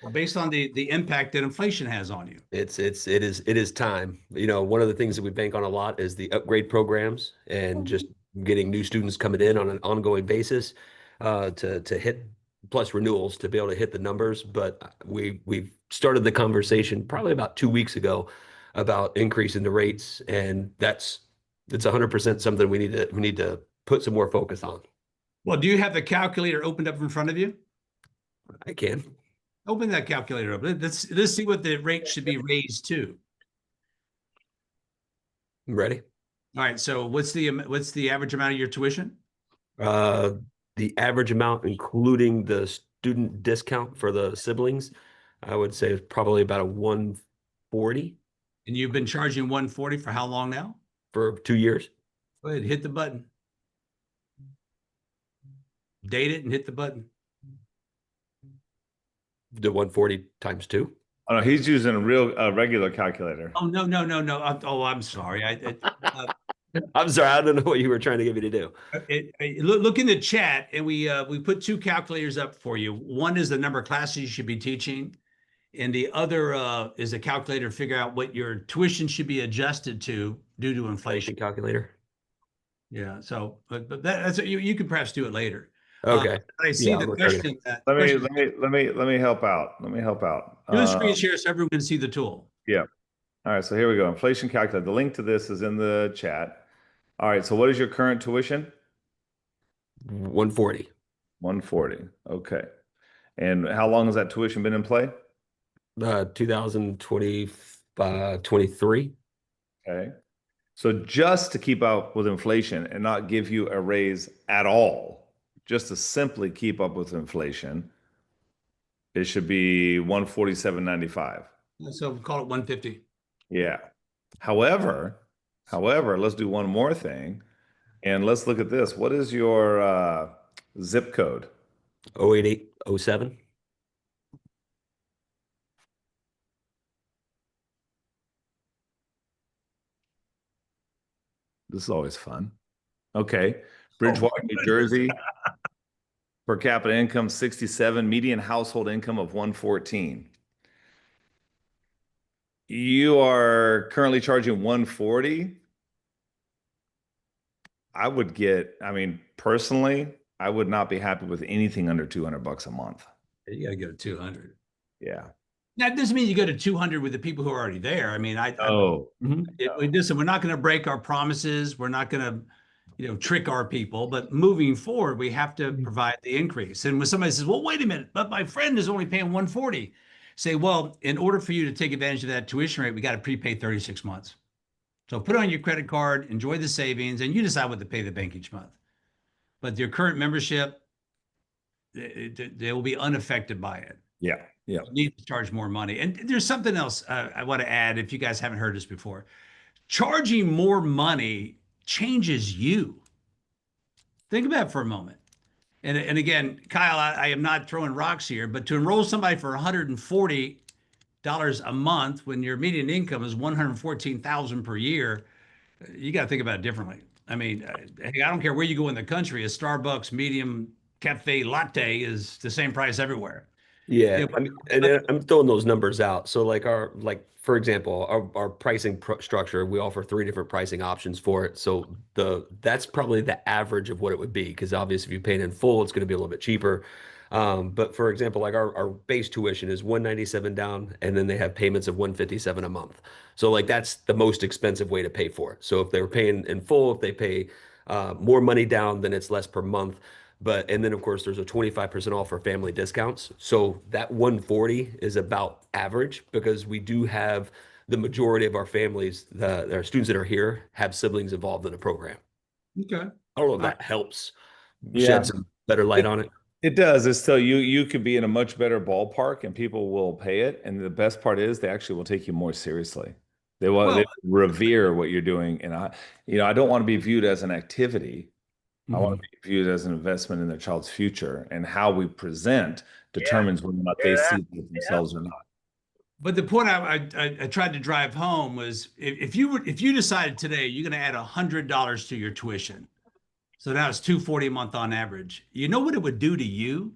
Well, based on the impact that inflation has on you. It is time. One of the things that we bank on a lot is the upgrade programs and just getting new students coming in on an ongoing basis to hit, plus renewals to be able to hit the numbers. But we've started the conversation probably about 2 weeks ago about increasing the rates, and it's 100% something we need to put some more focus on. Well, do you have the calculator opened up in front of you? I can. Open that calculator up. Let's see what the rate should be raised to. I'm ready. All right. So what's the average amount of your tuition? The average amount, including the student discount for the siblings, I would say is probably about a 140 And you've been charging 140 for how long now? for 2 years. Go ahead, hit the button. Date it and hit the button. The 140 times 2. Oh no, he's using a regular calculator. Oh, no. I'm sorry. I'm sorry, I don't know what you were trying to get me to do. Look in the chat, and we put two calculators up for you. One is the number of classes you should be teaching, and the other is a calculator to figure out what your tuition should be adjusted to due to inflation. Calculator. Yeah. So, but that's you can perhaps do it later. Okay. I see the I'm question. Let me help out. Let me help out. Do a screen share so everyone can see the tool. Yeah. All right, so here we go. Inflation calculator. The link to this is in the chat. All right, so what is your current tuition? 140. 140. Okay. And how long has that tuition been in play? 2020, 23. Okay. So just to keep up with inflation and not give you a raise at all, just to simply keep up with inflation, it should be 147.95. So call it 150. Yeah. However, let's do one more thing and let's look at this. What is your zip code? 08807. This is always fun. Okay. Bridgewater, New Jersey. Per capita income 67, median household income of 114. You are currently charging 140. I mean, personally, I would not be happy with anything under 200 bucks a month. You got to go to 200. Yeah. That doesn't mean you go to 200 with the people who are already there. I mean, listen, we're not going to break our promises. We're not going to, trick our people. But moving forward, we have to provide the increase. And when somebody says, "Well, wait a minute, but my friend is only paying 140," say, "Well, in order for you to take advantage of that tuition rate, we got to prepay 36 months. So put it on your credit card, enjoy the savings, and you decide what to pay the bank each month. But your current membership, they will be unaffected by it. Yeah. Yeah. You need to charge more money." And there's something else I want to add if you guys haven't heard this before. Charging more money changes you. Think about it for a moment. And again, Kyle, I am not throwing rocks here, but to enroll somebody for $140 a month when your median income is $114,000 per year, you got to think about it differently. I mean, hey, I don't care where you go in the country, a Starbucks medium cafe latte is the same price everywhere. Yeah, Yeah, I mean, and then I'm throwing those numbers out. So for example, our pricing structure, we offer three different pricing options for it. So that's probably the average of what it would be, because obviously if you pay it in full, it's going to be a little bit cheaper. But for example, like our base tuition is 197 down, and then they have payments of 157 a month. So like that's the most expensive way to pay for it. So if they were paying in full, if they pay more money down, then it's less per month. And then of course there's a 25% off for family discounts. So that 140 is about average, because we do have the majority of our families, our students that are here, have siblings involved in the program. Okay. I don't know if that helps Yeah. shed some better light on it. It does. It's still you could be in a much better ballpark and people will pay it. And the best part is they actually will take you more seriously. They revere what you're doing. And I don't want to be viewed as an activity. I want to be viewed as an investment in their child's future, and how we present determines whether or not they see themselves or not. But the point I tried to drive home was if you decided today you're going to add $100 to your tuition, so now it's $240 a month on average. You know what it would do to you?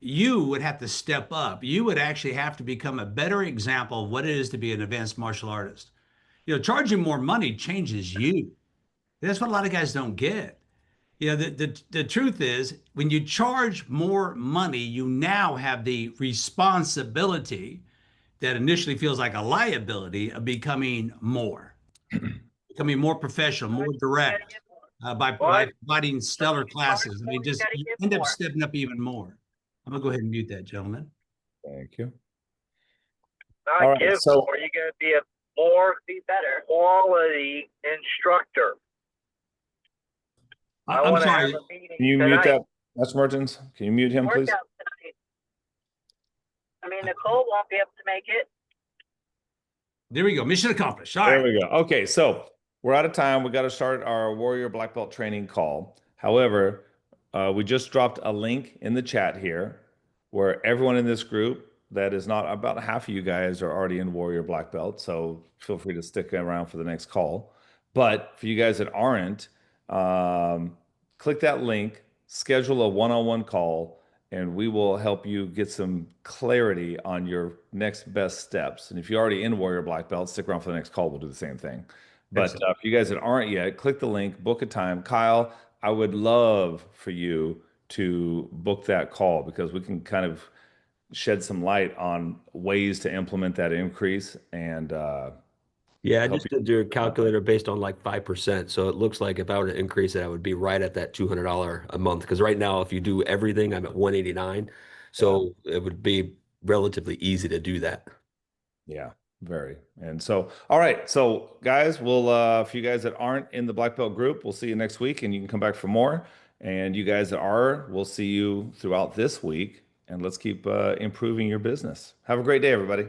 You would have to step up. You would actually have to become a better example of what it is to be an advanced martial artist. Charging more money changes you. That's what a lot of guys don't get. The truth is, when you charge more money, you now have the responsibility that initially feels like a liability of becoming more professional, more direct, by providing stellar classes. I mean, just you end up stepping up even more. I'm gonna go ahead and mute that, gentleman. Thank you. Not All right, give so- more. You're going to be a more quality instructor. I I'm wanna sorry. have a meeting Can you mute tonight. that, Mr. Mertens? Can you mute him, please? Workout tonight. I mean, Nicole won't be able to make it. There we go. Mission accomplished. All There right. we go. Okay, so we're out of time. We got to start our Warrior Black Belt training call. However, we just dropped a link in the chat here where everyone in this group, that is not about half of you guys, are already in Warrior Black Belt. So feel free to stick around for the next call. But for you guys that aren't, click that link, schedule a one-on-one call, and we will help you get some clarity on your next best steps. And if you're already in Warrior Black Belt, stick around for the next call. We'll do the same thing. But for you guys that aren't yet, click the link, book a time. Kyle, I would love for you to book that call, because we can kind of shed some light on ways to implement that increase. And Yeah, I help just did your calculator based on like 5%. So it looks like if I were to increase it, I would be right at that $200 a month. Because right now, if you do everything, I'm at 189. So it would be relatively easy to do that. Yeah, very. And so, all right. So guys, we'll for you guys that aren't in the black belt group, we'll see you next week and you can come back for more. And you guys that are, we'll see you throughout this week and let's keep improving your business. Have a great day, everybody.